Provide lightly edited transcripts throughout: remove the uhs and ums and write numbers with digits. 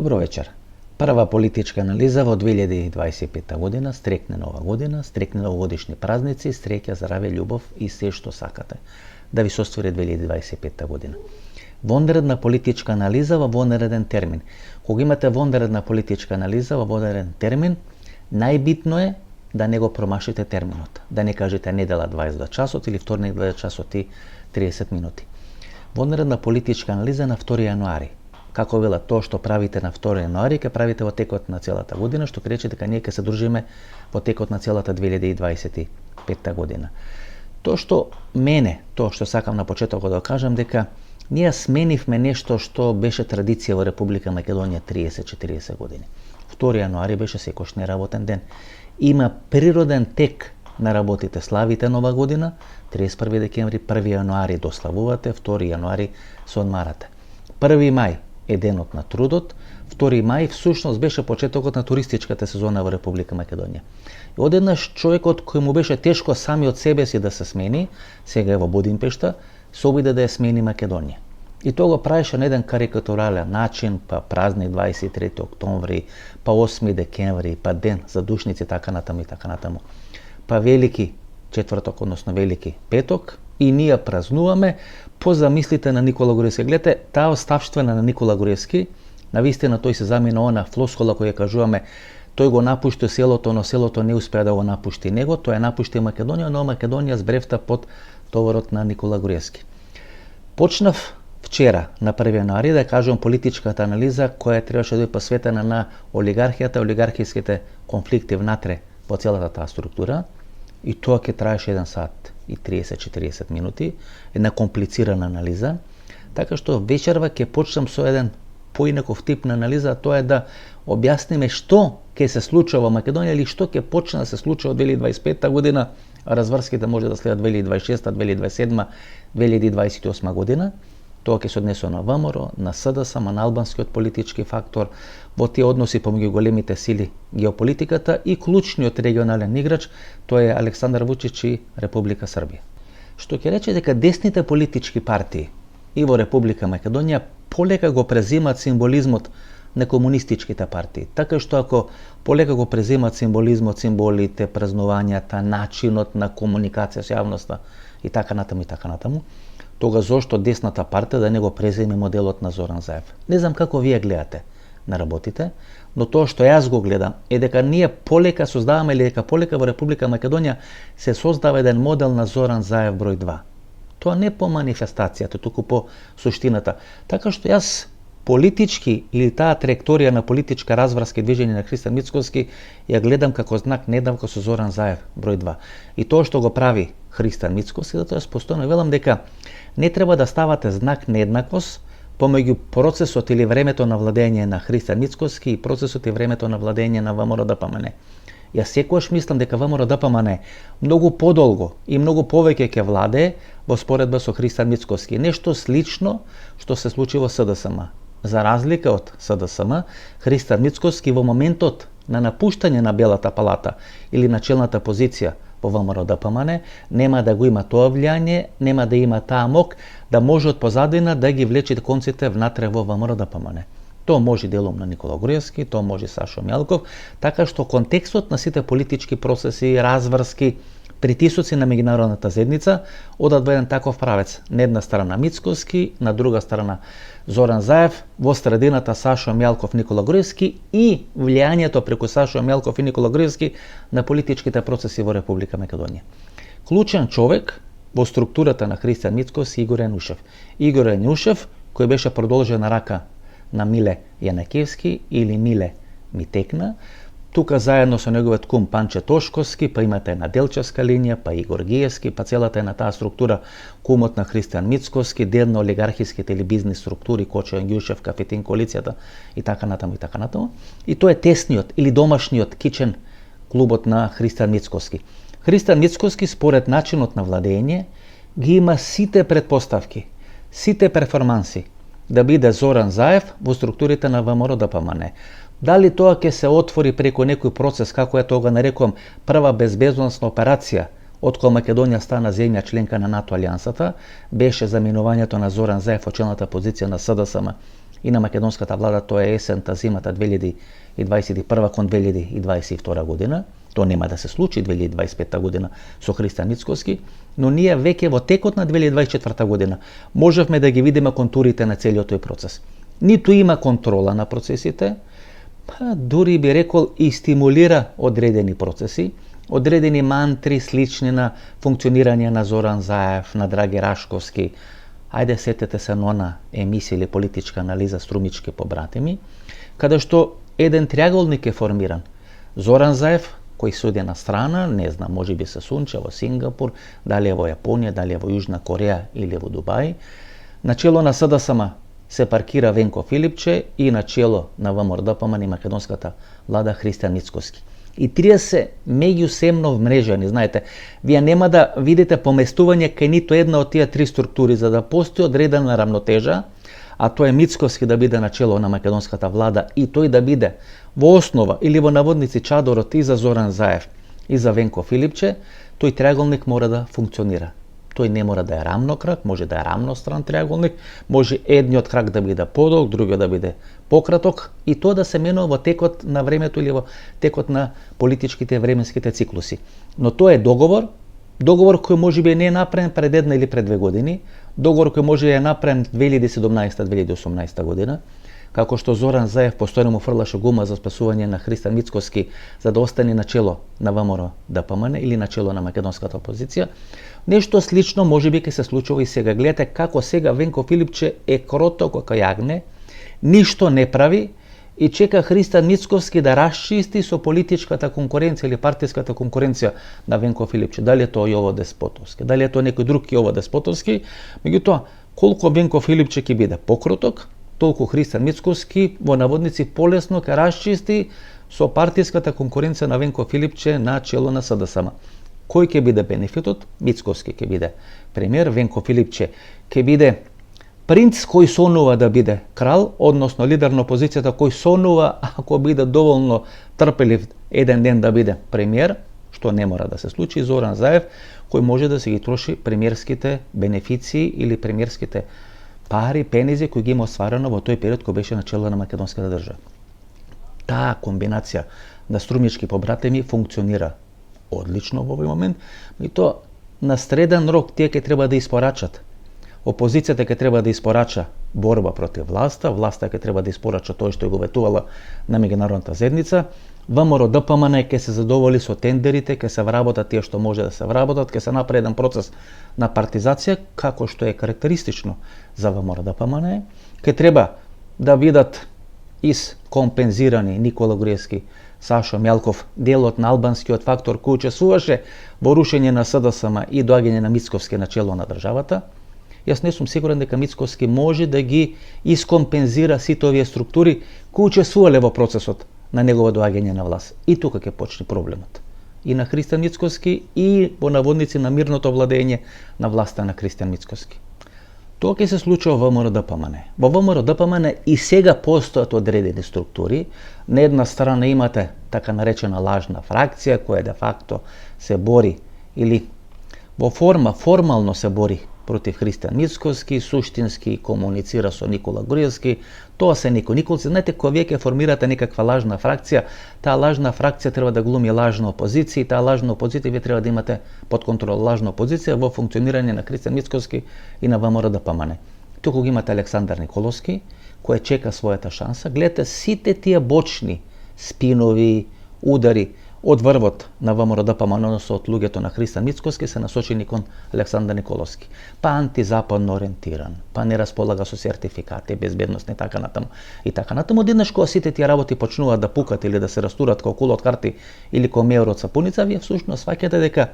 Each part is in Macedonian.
Добро вечер. Прва политичка анализа во 2025 година, стрекне нова година, стрекне новогодишни празници, среќа, здраве, љубов и се што сакате да ви се оствари 2025 година. Вонредна политичка анализа во вонреден термин. Кога имате вонредна политичка анализа во вонреден термин, најбитно е да не го промашите терминот. Да не кажете недела 22 часот или вторник 20 часот и 30 минути. Вонредна политичка анализа на 2 јануари. Како вела, тоа што правите на 2 јануари, ќе правите во текот на целата година, што ќе рече дека ние ќе се дружиме во текот на целата 2025 година. Тоа што сакам на почетокот да кажам, дека ние сменивме нешто што беше традиција во Република Македонија 30-40 години. 2 јануари беше секојаш неработен ден. Има природен тек на работите, славите нова година, 31 декември, 1 јануари дославувате, 2 јануари се одмарате. 1 мај е денот на трудот, 2 мај всушност беше почетокот на туристичката сезона во Република Македонија. И одеднаш човекот кој му беше тешко сами од себе си да се смени, сега е во Будимпешта, се обиде да ја смени Македонија. И тоа го правеше на еден карикатурален начин, па празник 23 октомври, па 8 декември, па ден за душници, така натаму и така натаму. Па Велики четврток, односно Велики петок, и ние празнуваме по замислите на Никола Груевски. Гледате, таа оставштвена на Никола Груевски, навистина тој се замина она флоскула која кажуваме, тој го напушти селото, но селото не успеа да го напушти него, тој ја напушти Македонија, но Македонија збревта под товарот на Никола Груевски. Почнав вчера, на 1 јануари, да кажувам политичката анализа која требаше да е посветена на олигархијата, олигархиските конфликти внатре во целата таа структура, и тоа ќе траеше 1 сат и 30-40 минути, една комплицирана анализа, така што вечерва ќе почнам со еден поинаков тип на анализа, тоа е да објасниме што ќе се случува во Македонија или што ќе почне да се случува од 2025 година, а разврските може да следат 2026, 2027, 2028 година. Тоа ќе се однесува на ВМРО, на СДСМ, на албанскиот политички фактор, во тие односи помеѓу големите сили, геополитиката и клучниот регионален играч, тоа е Александар Вучич и Република Србија. Што ќе рече дека десните политички партии и во Република Македонија полека го презимат символизмот на комунистичките партии. Така што ако полека го презимат символизмот, символите, празнувањата, начинот на комуникација со јавноста и така натаму, тога зошто десната партија да не го преземе моделот на Зоран Заев? Не знам како вие гледате на работите, но тоа што јас го гледам е дека ние полека создаваме или дека полека во Република Македонија се создава еден модел на Зоран Заев број 2. Тоа не по манифестацијата, туку по суштината. Така што јас политички или таа траекторија на политичка разврска и движење на Христијан Мицкоски ја гледам како знак недавко со Зоран Заев број 2. И тоа што го прави Христијан Мицкоски, затоа јас постојано велам дека не треба да ставате знак нееднаквост помеѓу процесот или времето на владење на Христијан Мицкоски и процесот и времето на владење на ВМРО-ДПМН. Јас секогаш мислам дека ВМРО-ДПМН многу подолго и многу повеќе ќе владее во споредба со Христијан Мицкоски. Нешто слично што се случи во СДСМ. За разлика од СДСМ, Христијан Мицкоски во моментот на напуштање на Белата палата или начелната позиција во ВМРО-ДПМН нема да го има тоа влијание, нема да има таа мок да може од позадина да ги влече конците внатре во ВМРО-ДПМН. Тоа може делом на Никола Груевски, тоа може Сашо Мјалков, така што контекстот на сите политички процеси, разврски, притисоци на меѓународната заедница одат во еден таков правец. На една страна Мицкоски, на друга страна Зоран Заев, во средината Сашо Мјалков, Никола Груевски и влијанието преку Сашо Мјалков и Никола Груевски на политичките процеси во Република Македонија. Клучен човек во структурата на Христијан Мицкоски Игор Јанушев. Игор Јанушев, кој беше продолжена рака на Миле Јанакевски или Миле Митекна, тука заедно со неговиот кум Панче Тошковски, па имате една Делчевска линија, па Игор Гиевски, па целата една таа структура, кумот на Христијан Мицкоски, дел на олигархиските или бизнис структури, Кочо Јангјушев, Капетин коалицијата и така натаму и така натаму. И тоа е тесниот или домашниот кичен клубот на Христијан Мицкоски. Христијан Мицкоски според начинот на владење ги има сите предпоставки, сите перформанси да биде Зоран Заев во структурите на ВМРО-ДПМН. Дали тоа ќе се отвори преку некој процес, како ја тоа нарекувам, прва безбедносна операција од кога Македонија стана земја членка на НАТО алијансата, беше заминувањето на Зоран Заев во челната позиција на СДСМ и на македонската влада, тоа е есента, зимата 2021 кон 2022 година. Тоа нема да се случи 2025 година со Христијан Мицкоски, но ние веќе во текот на 2024 година можевме да ги видиме контурите на целиот тој процес. Ниту има контрола на процесите, па дури би рекол и стимулира одредени процеси, одредени мантри слични на функционирање на Зоран Заев, на Драги Рашковски. Ајде сетете се на она емисија или политичка анализа Струмички побратими, каде што еден триаголник е формиран. Зоран Заев, кој суди на страна, не знам, може би се сунча во Сингапур, дали е во Јапонија, дали е во Јужна Кореја или во Дубај. Начело на СДСМ се паркира Венко Филипче и начело на ВМРО-ДПМН и македонската влада Христијан Мицкоски. И трие се меѓусебно вмрежани, знаете, вие нема да видите поместување кај ниту една од тие три структури за да постои одредена рамнотежа, а тоа е Мицкоски да биде начело на македонската влада и тој да биде во основа или во наводници чадорот и за Зоран Заев и за Венко Филипче, тој триаголник мора да функционира. Тој не мора да е рамнокрак, може да е рамностран триаголник, може едниот крак да биде подолг, другиот да биде пократок и тоа да се менува во текот на времето или во текот на политичките временските циклуси. Но тоа е договор кој може би не е направен пред една или пред 2 години, договор кој може да е направен 2017-2018 година, како што Зоран Заев постојано му фрлаше гума за спасување на Христијан Мицкоски за да остане начело на ВМРО-ДПМН или начело на македонската опозиција. Нешто слично може би ќе се случува и сега. Гледате како сега Венко Филипче е кроток како јагне, ништо не прави и чека Христијан Мицкоски да расчисти со политичката конкуренција или партиската конкуренција на Венко Филипче. Дали е тоа Јово Деспотовски, дали е тоа некој друг Јово Деспотовски, меѓутоа колку Венко Филипче ќе биде покроток, толку Христијан Мицкоски во наводници полесно ќе расчисти со партиската конкуренција на Венко Филипче на чело на СДСМ. Кој ќе биде бенефитот? Мицкоски ќе биде премиер, Венко Филипче ќе биде принц кој сонува да биде крал, односно лидер на опозицијата кој сонува ако биде доволно трпелив еден ден да биде премиер, што не мора да се случи, Зоран Заев кој може да се ги троши премиерските бенефиции или премиерските пари, пенизи кои ги има остварено во тој период кој беше начело на македонската држава. Таа комбинација на Струмички побратими функционира одлично во овој момент, и тоа на среден рок тие ќе треба да испорачат. Опозицијата ќе треба да испорача борба против власта, власта ќе треба да испорача тоа што го ветувала на меѓународната заедница, ВМРО-ДПМН ќе се задоволи со тендерите, ќе се вработат тие што може да се вработат, ќе се направи еден процес на партизација, како што е карактеристично за ВМРО-ДПМН, ќе треба да бидат искомпензирани Никола Груевски, Сашо Мјалков, делот на албанскиот фактор кој учествуваше во рушење на СДСМ и доаѓање на Мицкоски на чело на државата. Јас не сум сигурен дека Мицкоски може да ги искомпензира сите овие структури кои учествувале во процесот на негово доаѓање на власт. И тука ќе почне проблемот. И на Христијан Мицкоски и во наводници на мирното владење на власта на Христијан Мицкоски. Тоа ќе се случува во ВМРО-ДПМН. Во ВМРО-ДПМН и сега постојат одредени структури. На една страна имате така наречена лажна фракција која де факто се бори или во формално се бори против Христијан Мицкоски, суштински комуницира со Никола Груевски. Тоа се николци. Знаете, кога вие ќе формирате некаква лажна фракција, таа лажна фракција треба да глуми лажна опозиција и таа лажна опозиција вие треба да имате под контрол лажна опозиција во функционирање на Христијан Мицкоски и на ВМРО-ДПМН. Туку ги имате Александар Николовски, кој чека својата шанса. Гледате сите тие бочни спинови, удари од врвот на ВМРО-ДПМН, односно од луѓето на Христијан Мицкоски се насочени кон Александар Николовски. Па антизападно ориентиран, па не располага со сертификати, безбедност и така натаму. И така натаму, одеднаш кога сите тие работи почнуваат да пукат или да се растурат како кула од карти или како меор од сапуница, вие всушност сваќате дека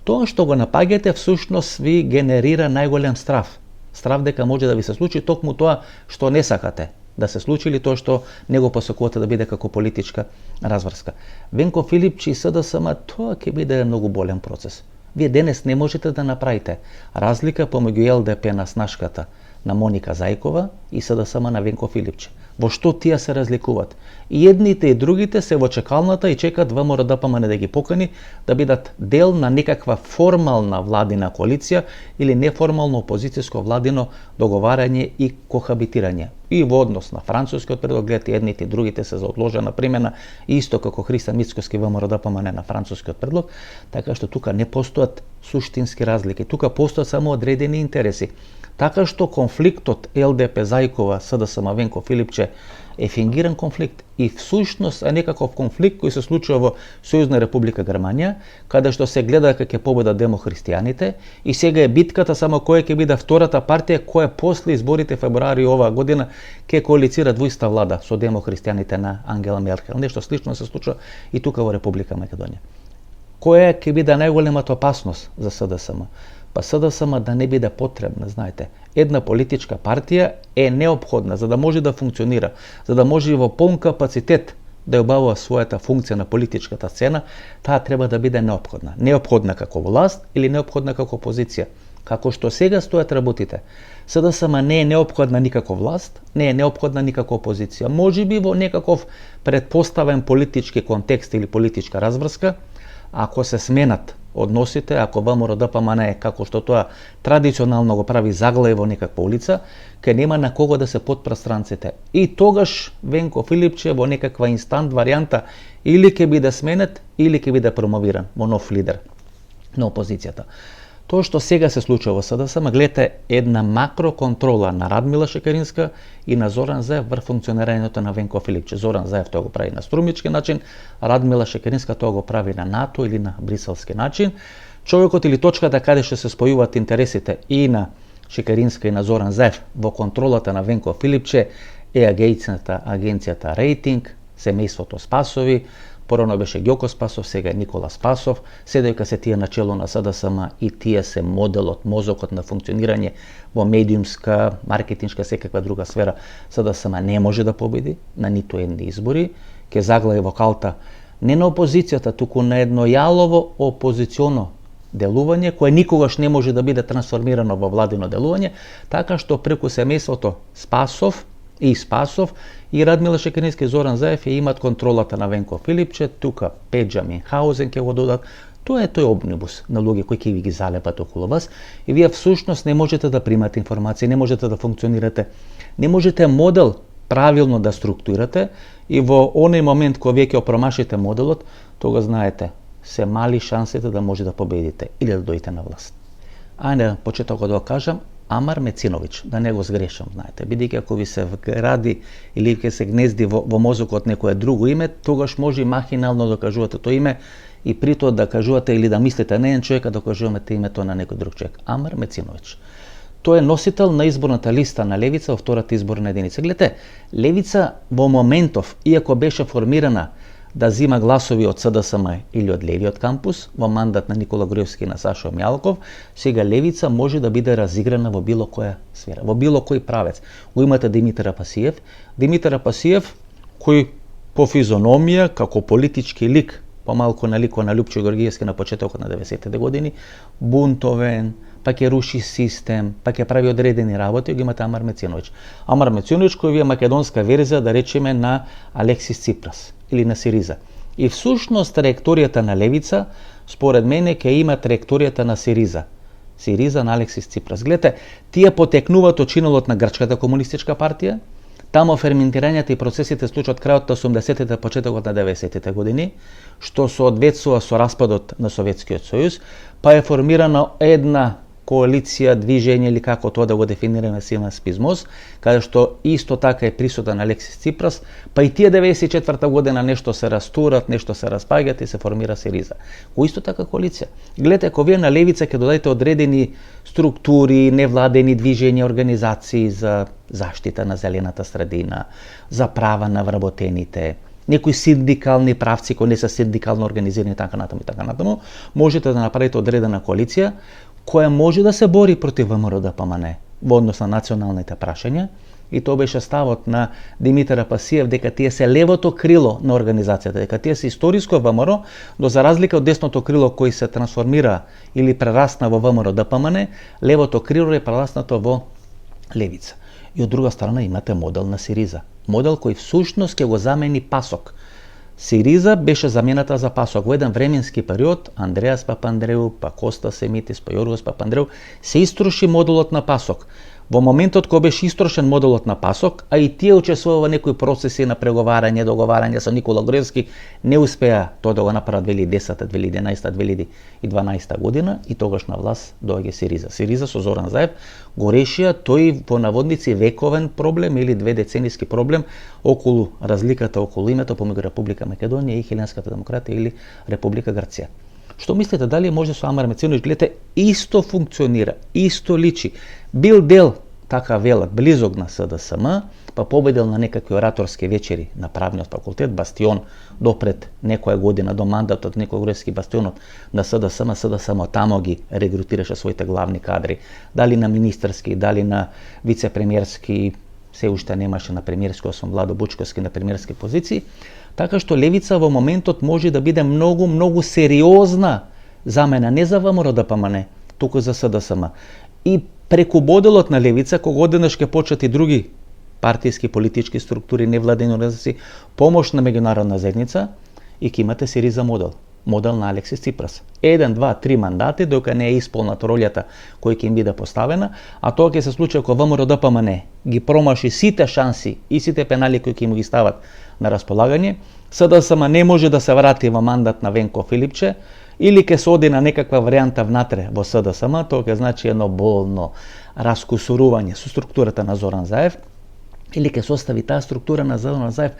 тоа што го напаѓате всушност ви генерира најголем страв. Страв дека може да ви се случи токму тоа што не сакате да се случи или тоа што не го посакувате да биде како политичка разврска. Венко Филипче и СДСМ, тоа ќе биде многу болен процес. Вие денес не можете да направите разлика помеѓу ЛДП на снашката на Моника Зајкова и СДСМ на Венко Филипче. Во што тие се разликуваат? И едните и другите се во чекалната и чекаат ВМРО ДПМН да ги покани да бидат дел на некаква формална владина коалиција или неформално опозицијско владино договарање и кохабитирање. И во однос на францускиот предлог, гледате, едните и другите се за одложена примена, исто како Христо Мицкоски ВМРО ДПМН на францускиот предлог, така што тука не постојат суштински разлики, тука постојат само одредени интереси. Така што конфликтот ЛДП Зајкова СДСМ Венко Филипче е фингиран конфликт и всушност е некаков конфликт кој се случува во Сојузна Република Германија, каде што се гледа како ќе победа демохристијаните и сега е битката само која ќе биде втората партија која после изборите февруари оваа година ќе коалицира двојста влада со демохристијаните на Ангела Меркел. Нешто слично се случува и тука во Република Македонија. Која ќе биде најголемата опасност за СДСМ? Па СДСМ да не биде потребна, знаете. Една политичка партија е неопходна за да може да функционира, за да може во полн капацитет да ја обавува својата функција на политичката сцена, таа треба да биде неопходна. Неопходна како власт или неопходна како опозиција. Како што сега стојат работите. СДСМ не е неопходна никако власт, не е неопходна никако опозиција. Можеби во некаков предпоставен политички контекст или политичка разврска, ако се сменат односите, ако ВМРО ДПМН е како што тоа традиционално го прави заглај во некаква улица, ке нема на кого да се подпра странците. И тогаш Венко Филипче во некаква инстант варијанта или ќе биде сменет, или ќе биде промовиран во нов лидер на опозицијата. Тоа што сега се случува во СДСМ, гледате една макроконтрола на Радмила Шекеринска и на Зоран Заев врз функционирањето на Венко Филипче. Зоран Заев тоа го прави на струмички начин, Радмила Шекеринска тоа го прави на НАТО или на бриселски начин. Човекот или точката каде што се спојуваат интересите и на Шекеринска и на Зоран Заев во контролата на Венко Филипче е агенцијата Рейтинг, семејството Спасови, порано беше Ѓоко Спасов, сега е Никола Спасов, седејќа се тие начело на СДСМ и тие се моделот, мозокот на функционирање во медиумска, маркетиншка, секаква друга сфера. СДСМ не може да победи на ниту едни избори, ќе заглави во калта не на опозицијата, туку на едно јалово опозиционо делување, кое никогаш не може да биде трансформирано во владино делување, така што преку семејството Спасов и Радмила Шекерински и Зоран Заев ја имат контролата на Венко Филипче, тука Педжа Минхаузен ќе го додат. Тоа е тој обнибус на луѓе кои ќе ви ги залепат околу вас и вие всушност не можете да примате информации, не можете да функционирате, не можете модел правилно да структурирате и во оној момент кога вие ќе опромашите моделот, тога знаете, се мали шансите да може да победите или да дојдете на власт. Ајде, почетокот да го кажам, Амар Мециновиќ, да не го сгрешам, знаете, бидејќи ако ви се вгради или ќе се гнезди во мозокот некое друго име, тогаш може и махинално да кажувате тоа име и при тоа да кажувате или да мислите на еден човек, а да кажувате името на некој друг човек. Амар Мециновиќ. Тој е носител на изборната листа на Левица во втората изборна единица. Гледате, Левица во моментов, иако беше формирана да зима гласови од СДСМ или од левиот кампус, во мандат на Никола Груевски и на Сашо Мјалков, сега Левица може да биде разиграна во било која сфера, во било кој правец. Го имате Димитар Апасиев, кој по физономија, како политички лик, помалку на лико на Лјупчо Георгиевски на почетокот на 90-те години, бунтовен, па ќе руши систем, па ќе прави одредени работи, го имате Амар Мециновиќ. Амар Мециновиќ кој е македонска верзија, да речеме, на Алексис Ципрас или на Сириза. И всушност траекторијата на Левица, според мене, ќе има траекторијата на Сириза. Сириза на Алексис Ципрас. Гледате, тие потекнуваат од чинелот на Грчката комунистичка партија, тамо ферментирањата и процесите случат крајот на 80-те, почетокот на 90-те години, што соодветствува со распадот на Советскиот сојуз, па е формирана една коалиција, движење или како тоа да го дефинираме силна спизмоз, каде што исто така е присутен Алексис Ципрас, па и тие 94-та година нешто се растурат, нешто се распаѓат и се формира Сириза. Кој исто така коалиција. Гледате, ако вие на Левица ќе додадете одредени структури, невладени движења, организации за заштита на зелената средина, за права на вработените, некои синдикални правци кои не се синдикално организирани, така натаму, можете да направите одредена коалиција која може да се бори против ВМРО ДПМН во однос на националните прашања, и тоа беше ставот на Димитар Апасиев дека тие се левото крило на организацијата, дека тие се историско ВМРО, но за разлика од десното крило кој се трансформира или прерасна во ВМРО ДПМН, левото крило е прераснато во Левица. И од друга страна имате модел на Сириза. Модел кој всушност ќе го замени Пасок. Сириза беше замената за Пасок. Во еден временски период Андреас Папандреу, па Коста Семитис, па Јоргос Папандреу се истроши моделот на Пасок. Во моментот кога беше истрошен моделот на Пасок, а и тие учествува во некои процеси на преговарање, договарање со Никола Груевски, не успеа тоа да го направат 2010, 2011, 2012 година и тогаш на власт доаѓа Сириза. Сириза со Зоран Заев го решија тој во наводници вековен проблем или две децениски проблем околу разликата околу името помеѓу Република Македонија и Хеленската демократија или Република Грција. Што мислите, дали може со Амар Меценовиќ? Гледате, исто функционира, исто личи. Бил дел, така велат, близок на СДСМ, па победил на некакви ораторски вечери на правниот факултет, бастион, допред некоја година, до мандатот Никола Груевски, бастионот на СДСМ, СДСМ тамо ги регрутираше своите главни кадри, дали на министерски, дали на вице-премиерски, се уште немаше на премиерски, освен Владо Бучковски на премиерски позиции, така што левица во моментот може да биде многу сериозна замена не за ВМРО ДПМН, туку за СДСМ. И преку моделот на левица, кога одеднаш ќе почнат и други партиски, политички структури, невладени организации, помош на меѓународна заедница, и ќе имате Сириза модел. Модел на Алексис Ципрас. 1, 2, 3 мандати, дока не е исполнат ролјата која ќе им биде поставена, а тоа ќе се случи кога ВМРО ДПМН ги промаши сите шанси и сите пенали кои ќе му ги стават на располагање, СДСМ не може да се врати во мандат на Венко Филипче, или ќе се оди на некаква варијанта внатре во СДСМ, тоа ќе значи едно болно раскусурување со структурата на Зоран Заев, или ќе се остави таа структура на Зоран Заев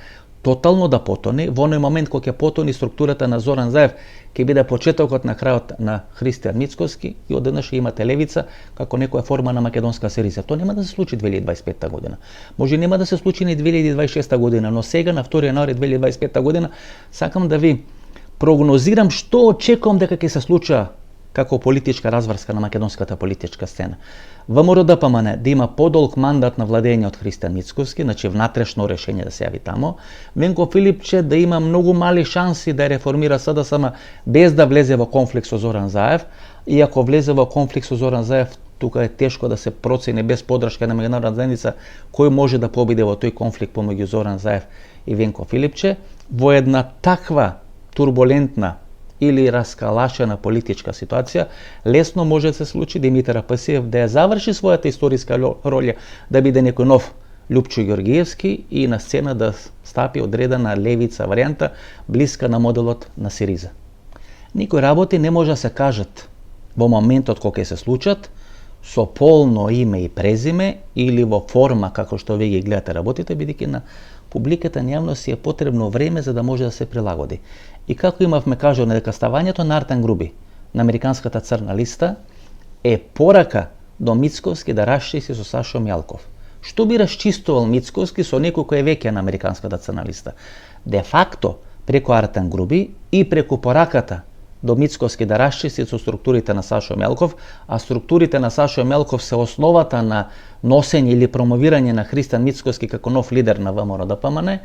тотално да потони. Во оној момент кога ќе потони структурата на Зоран Заев, ќе биде почетокот на крајот на Христијан Мицкоски и одеднаш имате левица како некоја форма на македонска Сириза. Тоа нема да се случи 2025 година. Може нема да се случи ни 2026 година, но сега на 2 јануари 2025 година сакам да ви прогнозирам што очекувам дека ќе се случи како политичка разврска на македонската политичка сцена. ВМРО ДПМН да има подолг мандат на владење од Христијан Мицкоски, значи внатрешно решение да се јави тамо. Венко Филипче да има многу мали шанси да реформира СДСМ без да влезе во конфликт со Зоран Заев. И ако влезе во конфликт со Зоран Заев, тука е тешко да се процени без поддршка на меѓународна заедница кој може да победи во тој конфликт помеѓу Зоран Заев и Венко Филипче. Во една таква турбулентна или раскалашена политичка ситуација, лесно може да се случи Димитар Апасиев да ја заврши својата историска ролја, да биде некој нов Љупчо Ѓоргиевски и на сцена да стапи одредена левица варијанта блиска на моделот на Сириза. Никои работи не може да се кажат во моментот кога ќе се случат со полно име и презиме или во форма како што вие ги гледате работите, бидејќи на публиката на јавност е потребно време за да може да се прилагоди. И како имавме кажано дека ставањето на Артан Груби на американската црна листа е порака до Мицковски да расчисти со Сашо Мјалков. Што би расчистувал Мицковски со некој кој е веќе на американската црна листа? Де факто, преку Артан Груби и преку пораката до Мицковски да расчисти со структурите на Сашо Мјалков, а структурите на Сашо Мјалков се основата на носење или промовирање на Христијан Мицковски како нов лидер на ВМРО ДПМН,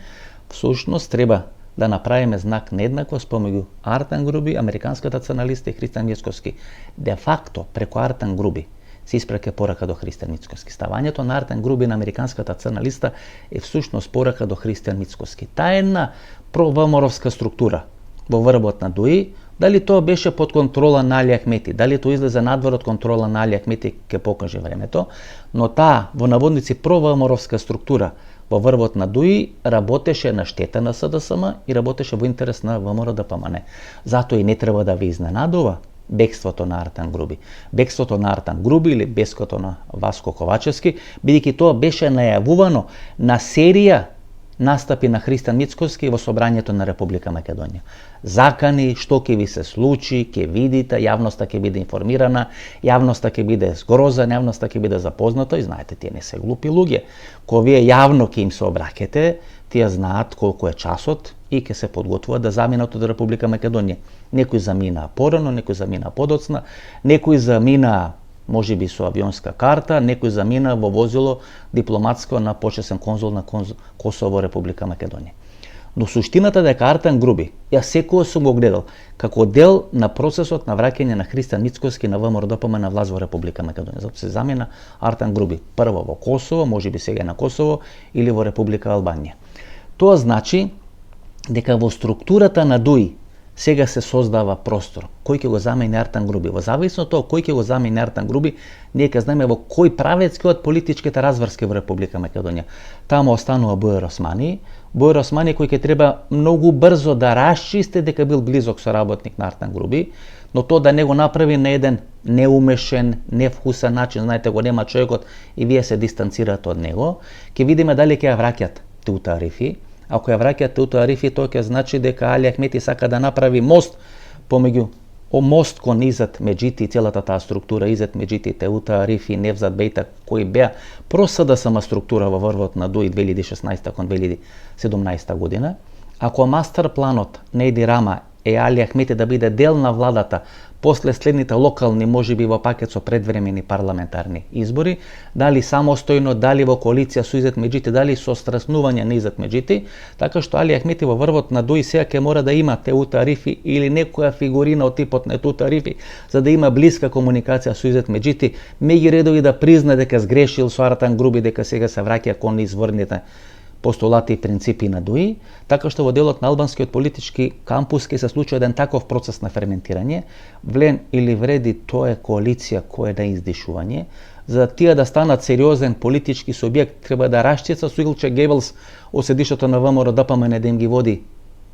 всушност треба да направиме знак нееднаквост помеѓу Артан Груби, американската црна листа и Христијан Мицковски. Де факто, преку Артан Груби се испраќа порака до Христијан Мицковски. Ставањето на Артан Груби на американската црна листа е всушност порака до Христијан Мицковски. Таа е една провморовска структура во врвот на ДУИ. Дали тоа беше под контрола на Али Ахмети, дали тоа излезе надвор од контрола на Али Ахмети, ќе покаже времето, но таа во наводници провморовска структура во врвот на ДУИ работеше на штета на СДСМ и работеше во интерес на ВМРО ДПМН. Затоа и не треба да ви изненадува бегството на Артан Груби. Бегството на Артан Груби или бегството на Васко Ковачевски, бидејќи тоа беше најавувано на серија настапи на Христијан Мицковски во собрањето на Република Македонија. Закани што ќе ви се случи, ќе видите, јавноста ќе биде информирана, јавноста ќе биде згрозена, јавноста ќе биде запозната и знаете, тие не се глупи луѓе. Кога вие јавно ќе им се обраќате, тие знаат колку е часот и ќе се подготвуваат да заминат од Република Македонија. Некои заминаа порано, некои заминаа подоцна, некои заминаа можеби со авионска карта, некој замина во возило дипломатско на почесен конзул на Косово, Република Македонија. Но суштината дека Артан Груби, јас секогаш сум го гледал како дел на процесот на враќање на Христијан Мицкоски на ВМРО-ДПМН на власт во Република Македонија. Затоа се замена Артан Груби прво во Косово, можеби сега на Косово или во Република Албанија. Тоа значи дека во структурата на ДУИ сега се создава простор. Кој ќе го замени Артан Груби? Во зависност од тоа кој ќе го замени Артан Груби, ние ќе знаеме во кој правец ќе од политичките разврски во Република Македонија. Таму останува Бујар Османи. Бујар Османи кој ќе треба многу брзо да расчисти дека бил близок соработник на Артан Груби, но тоа да не го направи на еден неумешен, невкусен начин, знаете го нема човекот и вие се дистанцирате од него, ќе видиме дали ќе ја враќат Тута Арифи. Ако ја враќат Тута Арифи, тоа ќе значи дека Али Ахмети сака да направи мост помеѓу мост кон Изет Меджити и целата таа структура Изет Меджити, Теута Арифи, Невзат Бејта, кои беа СДСМ структура во врвот на ДУИ 2016 кон 2017 година. Ако мастер планот на Еди Рама е Али Ахмети да биде дел на владата после следните локални, можеби во пакет со предвремени парламентарни избори, дали самостојно, дали во коалиција со Изет Меджити, дали со страснување на Изет Меджити, така што Али Ахмети во врвот на ДУИ сега ќе мора да има Теута Арифи или некоја фигурина од типот на Тута Арифи, за да има блиска комуникација со Изет Меджити, меѓу редови да призна дека сгрешил со Артан Груби, дека сега се враќа кон изворните постулати и принципи на ДУИ, така што во делот на албанскиот политички кампус ќе се случи еден таков процес на ферментирање, влен или вреди, тоа е коалиција која е на издишување. За тие да станат сериозен политички субјект, треба да расчица со Илче Гебелс од седишето на ВМРО-ДПМН да им ги води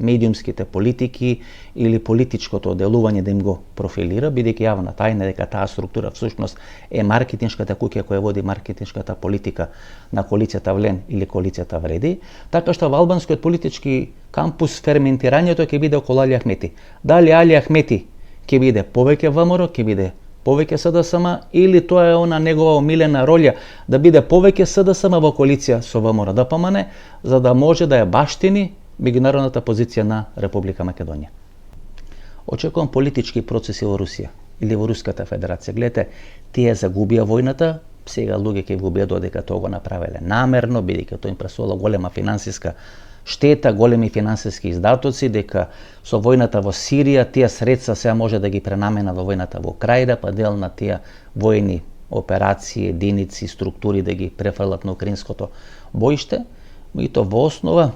медиумските политики или политичкото делување да им го профилира, бидејќи јавна тајна дека таа структура всушност е маркетиншката куќа која води маркетиншката политика на коалицијата Влен или коалицијата Вреди, така што во албанскиот политички кампус ферментирањето ќе биде околу Али Ахмети. Дали Али Ахмети ќе биде повеќе ВМРО, ќе биде повеќе СДСМ или тоа е она негова омилена роља да биде повеќе СДСМ во коалиција со ВМРО-ДПМН, за да може да ја баштини меѓународната позиција на Република Македонија. Очекувам политички процеси во Русија или во Руската Федерација. Гледате, тие загубија војната, сега луѓе ќе го убедуваат дека тоа го направиле намерно, бидејќи тоа им пресувало голема финансиска штета, големи финансиски издатоци, дека со војната во Сирија тие средства сега може да ги пренамена во војната во Украина, па дел на тие војни операции, единици, структури да ги префрлат на украинското боиште, меѓутоа во основа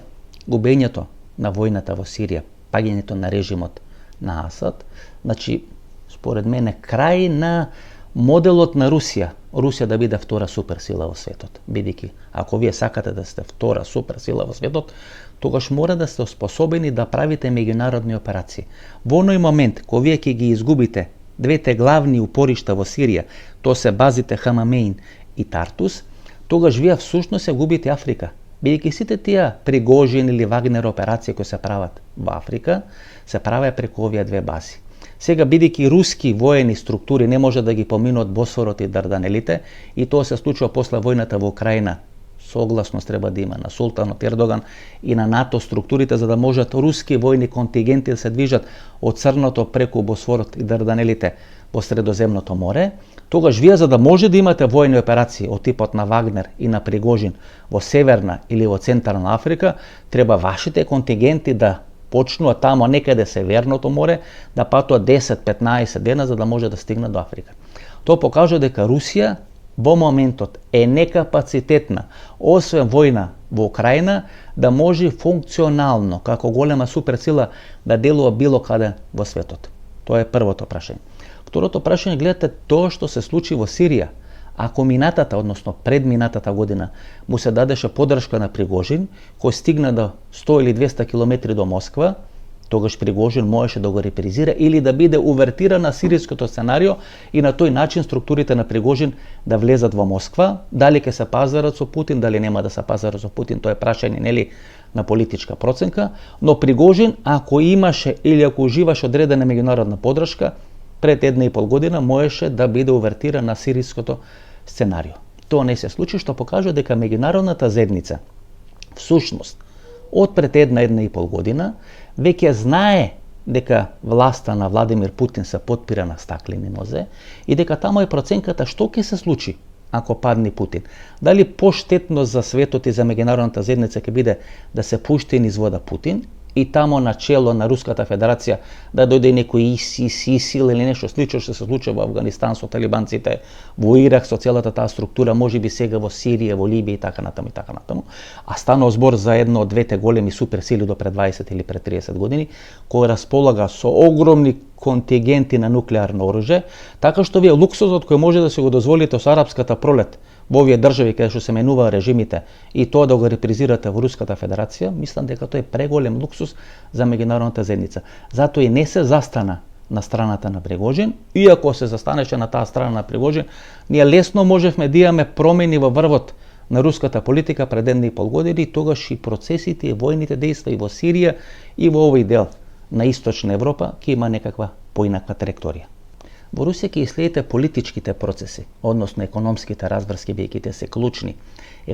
губењето на војната во Сирија, паѓањето на режимот на Асад, значи, според мене, крај на моделот на Русија, Русија да биде втора суперсила во светот. Бидејќи, ако вие сакате да сте втора суперсила во светот, тогаш мора да сте способени да правите меѓународни операции. Во оној момент, кога вие ќе ги изгубите двете главни упоришта во Сирија, тоа се базите Хамамеин и Тартус, тогаш вие всушност се губите Африка. Бидејќи сите тие Пригожин или Вагнер операции кои се прават во Африка, се прават преку овие две бази. Сега, бидејќи руски воени структури не може да ги поминат Босфорот и Дарданелите, и тоа се случува после војната во Украина, согласност треба да има на султанот Ердоган и на НАТО структурите, за да можат руски војни контингенти да се движат од Црното преку Босфорот и Дарданелите во Средоземното море, тогаш вие за да може да имате војни операции од типот на Вагнер и на Пригожин во Северна или во Централна Африка, треба вашите контингенти да почнуваат тамо некаде Северното море, да патуваат 10-15 дена за да може да стигнат до Африка. Тоа покажува дека Русија во моментот е некапацитетна, освен војна во Украина, да може функционално, како голема суперсила, да делува било каде во светот. Тоа е првото прашање. Второто прашање, гледате тоа што се случи во Сирија. Ако минатата, односно предминатата година, му се дадеше подршка на Пригожин, кој стигна до 100 или 200 километри до Москва, тогаш Пригожин можеше да го репризира или да биде увертира на сириското сценарио и на тој начин структурите на Пригожин да влезат во Москва. Дали ќе се пазарат со Путин, дали нема да се пазарат со Путин, тоа е прашање нели на политичка проценка, но Пригожин, ако имаше или ако уживаше одредена меѓународна подршка, пред 1,5 година можеше да биде увертира на сириското сценарио. Тоа не се случи, што покажува дека меѓународната заедница всушност од пред 1,5 година веќе знае дека власта на Владимир Путин се потпира на стаклени нозе и дека таму е проценката што ќе се случи ако падне Путин. Дали поштетно за светот и за меѓународната заедница ќе биде да се пушти низ вода Путин и тамо на чело на Руската Федерација да дојде некој ИСИЛ или нешто слично што се случува во Авганистан со талибанците, во Ирак со целата таа структура, можеби сега во Сирија, во Либија и така натаму и така натаму. А станува збор за едно од двете големи суперсили до пред 20 или пред 30 години, кој располага со огромни контингенти на нуклеарно оружје, така што вие луксузот кој може да се го дозволите со арапската пролет во овие држави каде што се менуваат режимите и тоа да го репризирате во Руската Федерација, мислам дека тоа е преголем луксус за меѓународната заедница. Затоа и не се застана на страната на Пригожин, иако се застанеше на таа страна на Пригожин, ние лесно можевме да имаме промени во врвот на руската политика пред 1,5 години, и тогаш и процесите и војните дејства и во Сирија и во овој дел на Источна Европа ќе има некаква поинаква траекторија. Во Русија ќе иследите политичките процеси, односно економските разбрски, бидејќи те се клучни.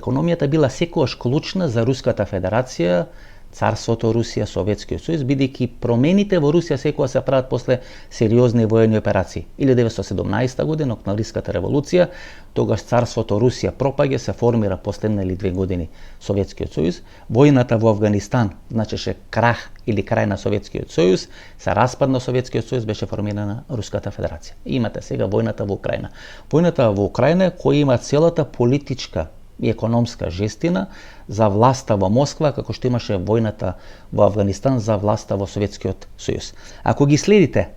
Економијата била секогаш клучна за Руската Федерација, Царството Русија, Советскиот сојуз, бидејќи промените во Русија секогаш се прават после сериозни воени операции. 1917 година, Октомвриската револуција, тогаш Царството Русија пропаѓа, се формира последна или 2 години Советскиот сојуз. Војната во Авганистан значеше крах или крај на Советскиот сојуз, се распадна Советскиот сојуз, беше формирана Руската Федерација. И имате сега војната во Украина. Војната во Украина која има целата политичка и економска жестина за власта во Москва, како што имаше војната во Авганистан за власта во Советскиот сојуз. Ако ги следите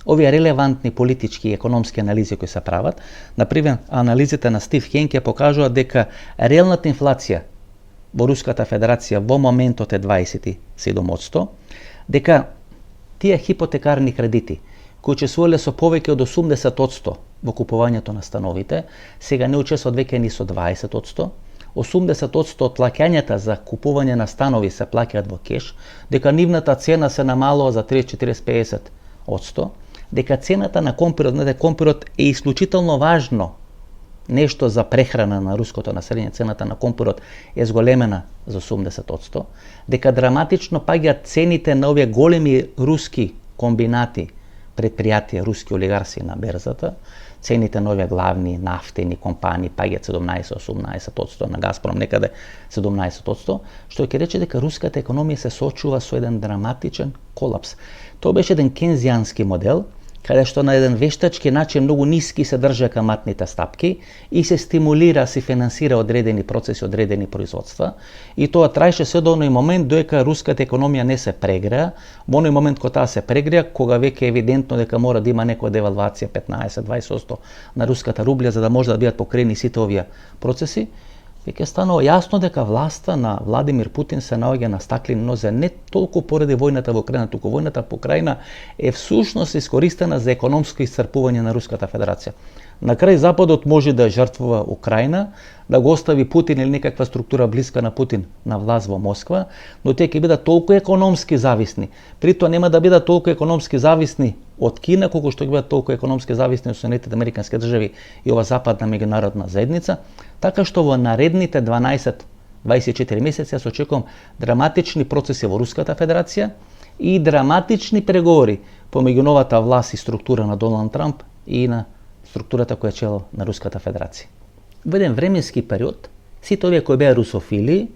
овие релевантни политички и економски анализи кои се прават, например, анализите на Стив Хенке покажуваат дека реалната инфлација во Руската Федерација во моментот е 27%, дека тие хипотекарни кредити кои учествувале со повеќе од 80% во купувањето на становите, сега не учествуваат веќе ни со 20%. 80% од плаќањата за купување на станови се плаќаат во кеш, дека нивната цена се намалува за 30-40-50%, дека цената на компирот е исклучително важно нешто за прехрана на руското население, цената на компирот е зголемена за 80%, дека драматично паѓаат цените на овие големи руски комбинати, предпријатија, руски олигарси на берзата, цените на овие главни нафтени компании паѓаат 17-18%, на Газпром некаде 17%, што ќе рече дека руската економија се соочува со еден драматичен колапс. Тоа беше еден кензијански модел, каде што на еден вештачки начин многу ниски се држа каматните стапки и се стимулира, се финансира одредени процеси, одредени производства. И тоа траеше се до оној момент додека руската економија не се прегреа. Во оној момент кога таа се прегреа, кога веќе е евидентно дека мора да има некоја девалвација 15-20% на руската рублја за да може да бидат покрени сите овие процеси, веќе станува јасно дека власта на Владимир Путин се наоѓа на стаклени нозе не толку поради војната во Украина, туку војната по Украина е всушност искористена за економско исцрпување на Руската Федерација. На крај Западот може да жртвува Украина, да го остави Путин или некаква структура блиска на Путин на власт во Москва, но тие ќе бидат толку економски зависни. При тоа нема да бидат толку економски зависни од Кина, колку што ќе бидат толку економски зависни од Соединетите американски држави и ова западна меѓународна заедница, така што во наредните 12-24 месеци се очекувам драматични процеси во Руската Федерација и драматични преговори помеѓу новата власт и структура на Доналд Трамп и на структурата која чело на Руската Федерација. Во еден временски период, сите овие кои беа русофили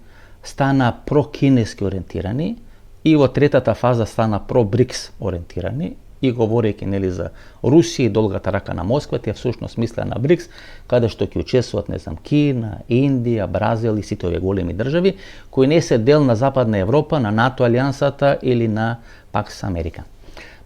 стана прокинески ориентирани и во третата фаза стана про-БРИКС ориентирани и говорејќи нели за Русија и долгата рака на Москва, тие всушност мислеа на БРИКС, каде што ќе учествуваат, не знам, Кина, Индија, Бразил и сите овие големи држави кои не се дел на Западна Европа, на НАТО алијансата или на Пакс Америка.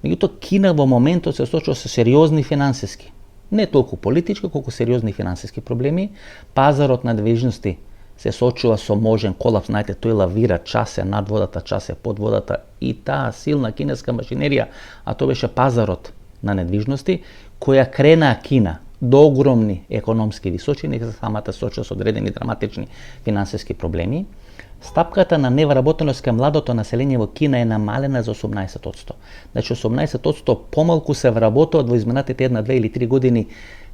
Меѓутоа Кина во моментот се соочува со сериозни финансиски, не толку политички, колку сериозни финансиски проблеми. Пазарот на движности се соочува со можен колапс, знаете, тој лавира, час е над водата, час е под водата и таа силна кинеска машинерија, а тоа беше пазарот на недвижности, која кренаа Кина до огромни економски височини, за самата соочува со одредени драматични финансиски проблеми. Стапката на невработеност кај младото население во Кина е намалена за 18%. Значи 18% помалку се вработуваат во изминатите 1, 2 или 3 години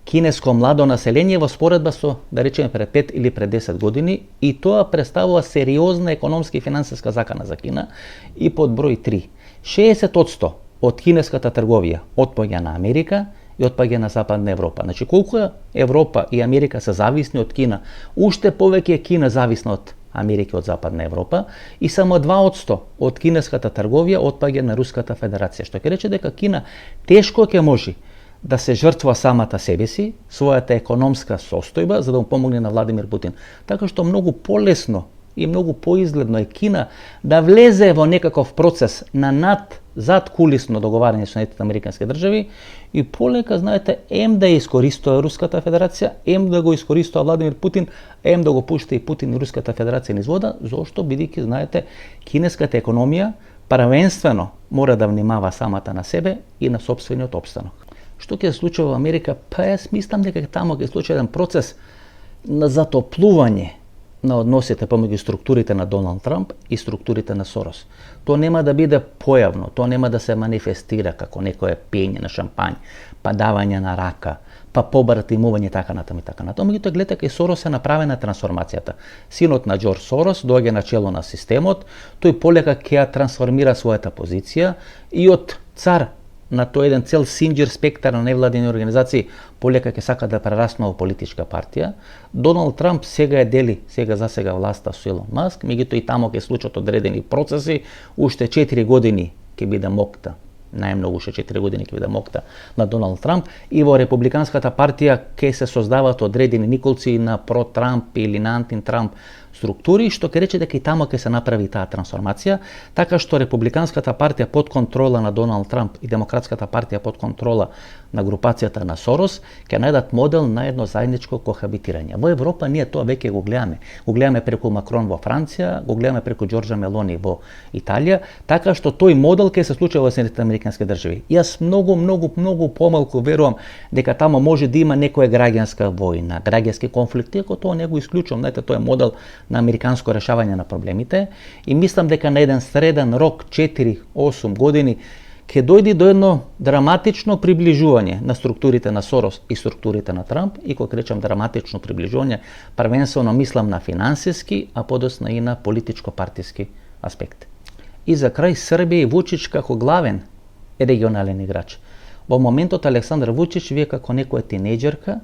кинеско младо население во споредба со, да речеме, пред 5 или пред 10 години, и тоа представува сериозна економска и финансиска закана за Кина. И под број 3, 60% од кинеската трговија отпоѓа на Америка и отпаѓа на Западна Европа. Значи, колку Европа и Америка се зависни од Кина, уште повеќе е Кина зависна од Америка од Западна Европа и само 2% од кинеската трговија отпаѓа на Руската Федерација, што ќе рече дека Кина тешко ќе може да се жртва самата себе си, својата економска состојба, за да му помогне на Владимир Путин. Така што многу полесно и многу поизгледно е Кина да влезе во некаков процес на зад кулисно договарање со Соединетите американски држави и полека, знаете, да ја искористува Руската Федерација, да го искористува Владимир Путин, да го пушта и Путин и Руската Федерација низ вода, зошто бидејќи, знаете, кинеската економија првенствено мора да внимава самата на себе и на сопствениот опстанок. Што ќе се случи во Америка? Па јас мислам дека тамо ќе се случи еден процес на затоплување на односите помеѓу структурите на Доналд Трамп и структурите на Сорос. Тоа нема да биде појавно, тоа нема да се манифестира како некое пење на шампањ, па давање на рака, па побратимување така натаму и така натаму. Меѓутоа гледате кај Сорос е направена трансформацијата. Синот на Џорџ Сорос доаѓа на чело на системот, тој полека ќе ја трансформира својата позиција и од цар на тој еден цел синџир спектар на невладени организации, полека ќе сака да прерасне во политичка партија. Доналд Трамп сега ја дели, за сега власта со Илон Маск, меѓутоа и тамо ќе случат одредени процеси, уште 4 години ќе биде мокта, најмногу уште 4 години ќе биде мокта на Доналд Трамп и во републиканската партија ќе се создаваат одредени николци на про-Трамп или на анти-Трамп структури, што ќе рече дека и тамо ќе се направи таа трансформација, така што републиканската партија под контрола на Доналд Трамп и демократската партија под контрола на групацијата на Сорос ќе најдат модел на едно заедничко кохабитирање. Во Европа ние тоа веќе го гледаме. Го гледаме преку Макрон во Франција, го гледаме преку Џорџа Мелони во Италија, така што тој модел ќе се случи во Соединетите американски држави. Јас многу помалку верувам дека тамо може да има некоја граѓанска војна, граѓански конфликти, ако тоа не го исклучувам. Знаете, тоа е модел на американско решавање на проблемите и мислам дека на еден среден рок 4-8 години ќе дојде до едно драматично приближување на структурите на Сорос и структурите на Трамп и кога речам драматично приближување, првенствено мислам на финансиски, а подосна и на политичко-партиски аспект. И за крај Србија и Вучич како главен регионален играч. Во моментот Александар Вучич вие како некоја тинејџерка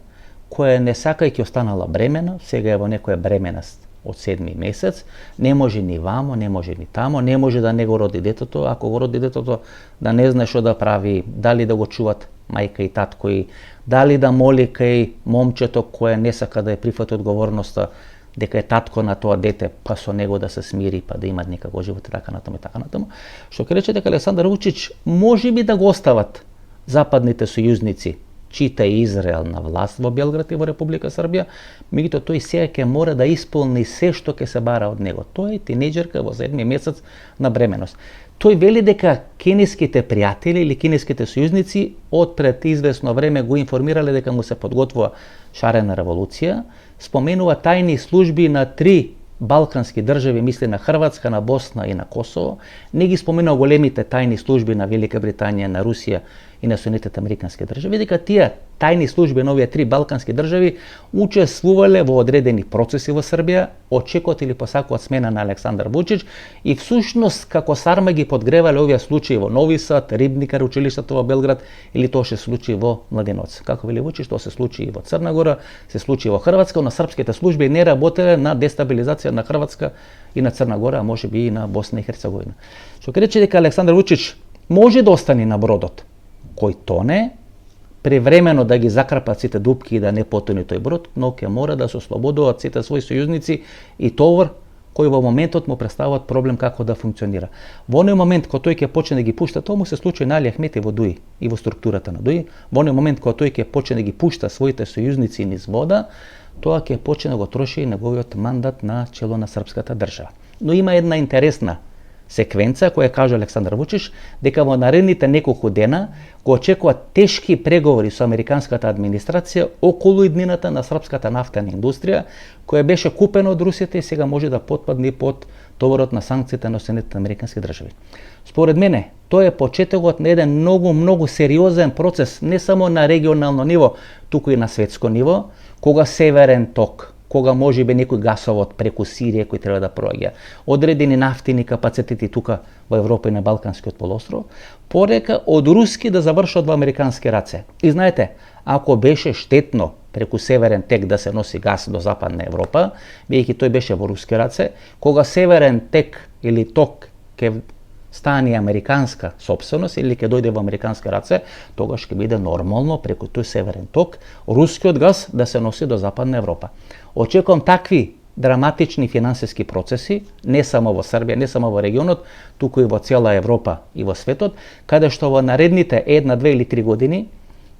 која не сакајќи останала бремена, сега е во некоја бременаст од 7 месец, не може ни вамо, не може ни тамо, не може да не го роди детето, ако го роди детето да не знае што да прави, дали да го чуват мајка и татко и дали да моли кај момчето кое не сака да ја прифати одговорноста дека е татко на тоа дете, па со него да се смири, па да имат некако живот и така натаму и така натаму. Што ќе рече дека Александар Вучич може би да го остават западните сојузници, чита и Израел на власт во Белград и во Република Србија, меѓутоа тој сега ќе мора да исполни се што ќе се бара од него. Тој е тинејџерка во 7 месец на бременост. Тој вели дека кинеските пријатели или кинеските сојузници од пред известно време го информирале дека му се подготвува шарена револуција, споменува тајни служби на 3 балкански држави, мисли на Хрватска, на Босна и на Косово, не ги споменува големите тајни служби на Велика Британија, на Русија и на Соединетите американски држави, дека тие тајни служби на овие 3 балкански држави учествувале во одредени процеси во Србија, очекуваат или посакуваат смена на Александар Вучич и всушност како сарма ги подгревале овие случаи во Нови Сад, Рибникар, училиштето во Белград или тоа се случи во Младеноц. Како вели Вучич, тоа се случи и во Црна Гора, се случи во Хрватска, но српските служби не работеле на дестабилизација на Хрватска и на Црна Гора, а можеби и на Босна и Херцеговина. Што ќе рече дека Александар Вучич може да остане на бродот кој тоне, превремено да ги закрапат сите дупки и да не потоне тој брод, но ќе мора да се ослободуваат сите своји сојузници и товар кој во моментот му представуваат проблем како да функционира. Во оној момент кога тој ќе почне да ги пушта, тоа му се случи на Али Ахмети во Дуи и во структурата на Дуи, во оној момент кога тој ќе почне да ги пушта своите сојузници низ вода, тоа ќе почне да го троши неговиот мандат на чело на српската држава. Но има една интересна секвенца која кажа Александар Вучич дека во наредните неколку дена го очекуваат тешки преговори со американската администрација околу иднината на српската нафтена индустрија која беше купена од Русија и сега може да потпадне под товарот на санкциите на Соединетите американски држави. Според мене, тоа е почетокот на еден многу сериозен процес не само на регионално ниво, туку и на светско ниво, кога Северен ток кога може би некој гасовод преку Сирија кој треба да проаѓа, одредени нафтини капацитети тука во Европа и на Балканскиот полуостров, порека од руски да завршат во американски раце. И знаете, ако беше штетно преку Северен тек да се носи газ до Западна Европа, бидејќи тој беше во руски раце, кога Северен тек или ток ќе стане американска собственост или ќе дојде во американски раце, тогаш ќе биде нормално преку тој Северен ток рускиот газ да се носи до Западна Европа. Очекувам такви драматични финансиски процеси, не само во Србија, не само во регионот, туку и во цела Европа и во светот, каде што во наредните 1, 2 или 3 години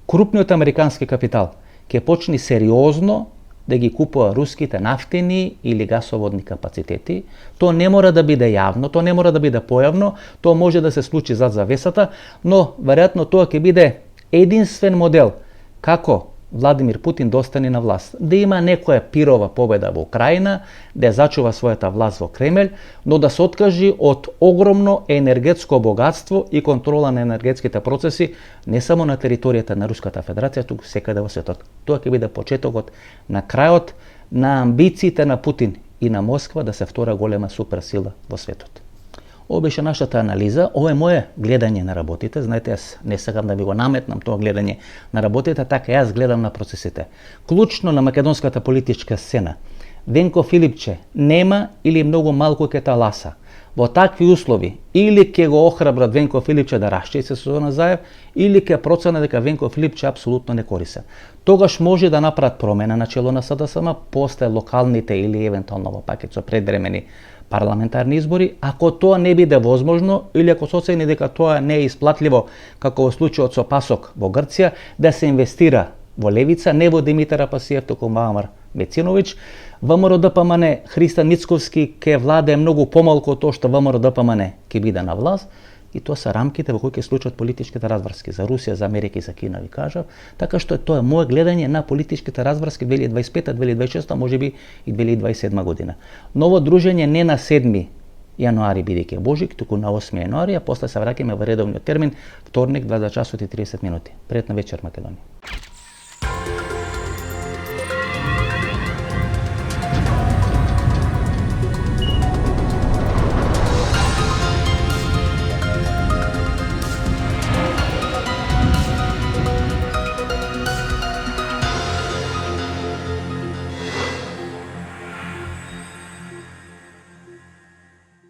крупниот американски капитал ќе почне сериозно да ги купува руските нафтени или гасоводни капацитети. Тоа не мора да биде јавно, тоа не мора да биде појавно, тоа може да се случи зад завесата, но веројатно тоа ќе биде единствен модел како Владимир Путин да остане на власт. Да има некоја пирова победа во Украина, да зачува својата власт во Кремљ, но да се откажи од огромно енергетско богатство и контрола на енергетските процеси не само на територијата на Руската Федерација, туку секаде во светот. Тоа ќе биде почетокот на крајот на амбициите на Путин и на Москва да се втора голема суперсила во светот. Ова беше нашата анализа, ова е мое гледање на работите, знаете, јас не сакам да ви го наметнам тоа гледање на работите, така јас гледам на процесите. Клучно на македонската политичка сцена, Венко Филипче нема или многу малку ќе таласа. Во такви услови, или ќе го охрабрат Венко Филипче да расче се со Назаев, или ќе процене дека Венко Филипче апсолутно не корисен. Тогаш може да направат промена на чело на СДСМ после локалните или евентуално во пакет со предвремени парламентарни избори, ако тоа не биде возможно или ако се оцени дека тоа не е исплатливо, како во случајот со Пасок во Грција, да се инвестира во левица, не во Димитар Апасиев, туку Мамар Бециновиќ, ВМРО ДПМН Христан Мицковски ќе владее многу помалку од тоа што ВМРО ДПМН ќе биде на власт, и тоа се рамките во кои ќе случат политичките разврски за Русија, за Америка и за Кина, ви кажав. Така што тоа е мое гледање на политичките разврски 2025, 2026, можеби и 2027 година. Ново дружење не на 7 јануари бидејќи е Божик, туку на 8 јануари, а после се враќаме во редовниот термин вторник 20 часот и 30 минути. Пријатна вечер, Македонија.